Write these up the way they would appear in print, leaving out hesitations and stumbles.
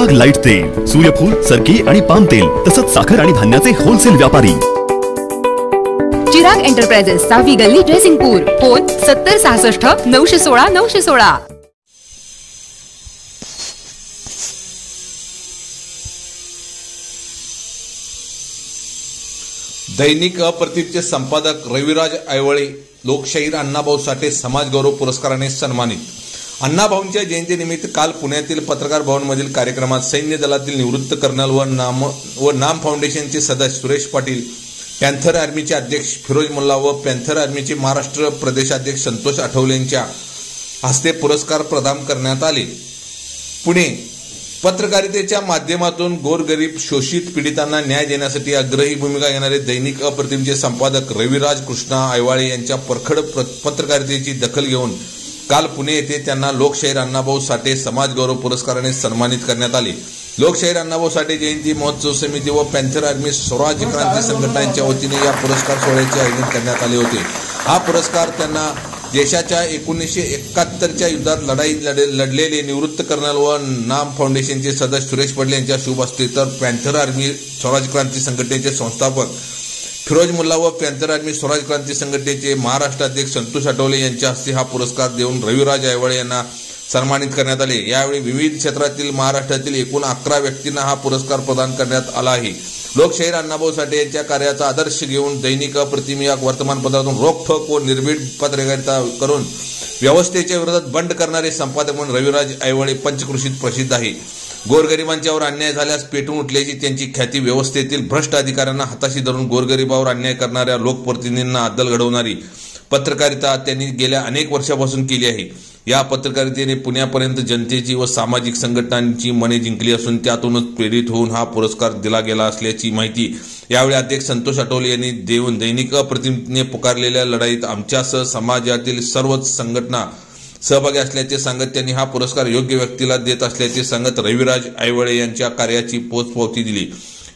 Chirag light तेल, सूर्यफूल, सरकी आणि पाम तेल तसंच साखर आणि धान्याचे होलसेल व्यापारी। चिराग एंटरप्राइजेस, 6वी गल्ली, जयसिंगपूर। फोन 7066 916 916। दैनिक अप्रतिमचे संपादक रविराज ऐवळे लोकशाहीर अण्णाभाऊ साठे समाज गौरव पुरस्काराने सन्मानित। अण्णाभाऊंच्या जयंतीनिमित्त काल पुण्यातील पत्रकार भवनमधील कार्यक्रमात सैन्य दलातील निवृत्त कर्नल व नाम फाउंडेशनचे सदस्य सुरेश पाटील, पॅन्थर आर्मीचे अध्यक्ष फिरोज मुल्ला व पॅन्थर आर्मीचे महाराष्ट्र प्रदेशाध्यक्ष संतोष आठवले यांच्या हस्ते पुरस्कार प्रदान करण्यात आले। पुणे पत्रकारितेच्या माध्यमातून गोरगरीब शोषित पीडितांना न्याय देण्यासाठी आग्रही भूमिका घेणारे दैनिक अप्रतिमचे संपादक रविराज कृष्णा ऐवाळे यांच्या परखड पत्रकारितेची दखल घेऊन काल पुणे येथे त्यांना लोकशाहीर अण्णाभाऊ साठे समाज गौरव पुरस्काराने सन्मानित करण्यात आले। लोकशाहीर अण्णाभाऊ साठे जयंती महोत्सव समिती व पॅन्थर आर्मी स्वराज्य क्रांती संघटनांच्या वतीने या पुरस्कार सोहळ्याचे आयोजन करण्यात आले होते। हा पुरस्कार त्यांना देशाच्या 1971च्या युद्धात लढाई लढलेले निवृत्त कर्नल व नाम फाउंडेशनचे सदस्य सुरेश पाटील यांच्या शुभ हस्ते तर पॅन्थर आर्मी स्वराज क्रांती संघटनेचे संस्थापक फिरोज मुल्ला व पॅन्थर आर्मी स्वराज क्रांती संघटनेचे महाराष्ट्र अध्यक्ष संतोष आठवले यांच्या हस्ते हा पुरस्कार देऊन रविराज ऐवळे यांना सन्मानित करण्यात आले। यावेळी विविध क्षेत्रातील महाराष्ट्रातील एकूण 11 व्यक्तींना हा पुरस्कार प्रदान करण्यात आला आहे। लोकशाहीर अण्णाभाऊ साठे यांच्या कार्याचा आदर्श घेऊन दैनिक अप्रतिम या वर्तमानपत्रातून रोखठोक व निर्भीड पत्रकारिता करून व्यवस्थेच्या विरोधात बंड करणारे संपादक म्हणून रविराज ऐवळे पंचक्रोशीत प्रसिद्ध आहे। गोरगरिबांच्यावर अन्याय झाल्यास पेटून उठल्याची त्यांची ख्याती व्यवस्थेतील भ्रष्ट अधिकाऱ्यांना हाताशी धरून गोरगरिबावर अन्याय करणाऱ्या लोकप्रतिनिधींना अद्दल घडवणारी पत्रकारिता त्यांनी गेल्या अनेक वर्षापासून केली आहे। या पत्रकारितेने पुण्यापर्यंत जनतेची व सामाजिक संघटनांची मने जिंकली असून त्यातूनच प्रेरित होऊन हा पुरस्कार दिला गेला असल्याची माहिती यावेळी अध्यक्ष संतोष आठवले यांनी देऊन दैनिक अप्रतिमने पुकारलेल्या लढाईत आमच्यासह समाजातील सर्वच संघटना सहभागी असल्याचे सांगत त्यांनी हा पुरस्कार योग्य व्यक्तीला देत असल्याचे सांगत रविराज ऐवळे यांच्या कार्याची पोचपावती दिली।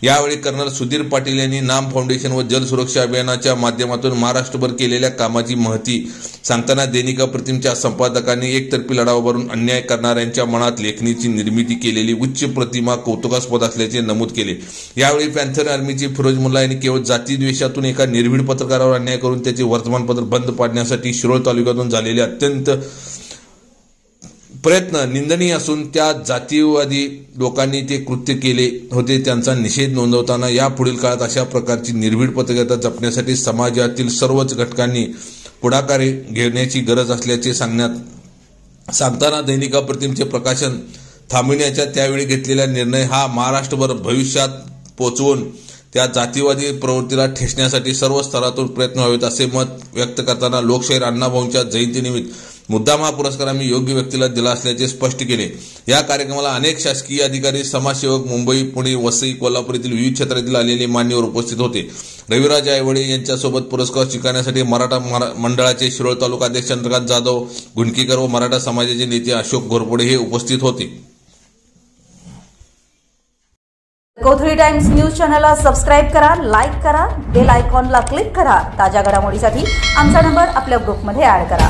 यावेळी कर्नल सुधीर पाटील यांनी नाम फाउंडेशन व जल सुरक्षा अभियानाच्या माध्यमातून महाराष्ट्रभर केलेल्या कामाची महती सांगताना दैनिक अप्रतिमच्या संपादकांनी एकतर्फी लढा उभारून अन्याय करणाऱ्यांच्या मनात लेखणीची निर्मिती केलेली उच्च प्रतिमा कौतुकास्पद असल्याचे नमूद केले। यावेळी पॅन्थर आर्मीचे फिरोज मुल्ला यांनी केवळ जाती द्वेषातून एका निर्भीड पत्रकारावर अन्याय करून त्याचे वर्तमानपत्र बंद पाडण्यासाठी शिरोळ तालुक्यातून झालेले अत्यंत प्रयत्न निंदनीय असून त्या जातीयवादी लोकांनी ते कृत्य केले होते त्यांचा निषेध नोंदवताना यापुढील काळात अशा प्रकारची निर्भीड पत्रकारिता जपण्यासाठी समाजातील सर्वच घटकांनी पुढाकार घेण्याची गरज असल्याचे सांगताना दैनिक अप्रतिमचे प्रकाशन थांबविण्याच्या त्यावेळी घेतलेला निर्णय हा महाराष्ट्रभर भविष्यात पोहोचवून त्या जातीवादी प्रवृत्तीला ठेचण्यासाठी सर्व स्तरातून प्रयत्न व्हावेत असे मत व्यक्त करताना लोकशाहीर अण्णाभाऊंच्या जयंतीनिमित्त मुद्दाम हा पुरस्कार आम्ही योग्य व्यक्तीला दिला असल्याचे स्पष्ट केले। या कार्यक्रमाला अनेक शासकीय अधिकारी, समाजसेवक, मुंबई, पुणे, वसई, कोल्हापूर येथील विविध क्षेत्रातील आलेले मान्यवर उपस्थित होते। रविराज ऐवळे यांच्यासोबत पुरस्कार स्वीकारण्यासाठी मराठा मंडळाचे शिरोळ तालुका अध्यक्ष चंद्रकांत जाधव गुंडकीकर व मराठा समाजाचे नेते अशोक घोरपडे हे उपस्थित होते। कोथळी टाइम्स न्यूज चॅनलला सबस्क्राइब करा, लाईक करा, बेल आयकॉनला क्लिक करा। ताज्या घडामोडीसाठी आमचा नंबर आपल्या ग्रुपमध्ये ऍड करा।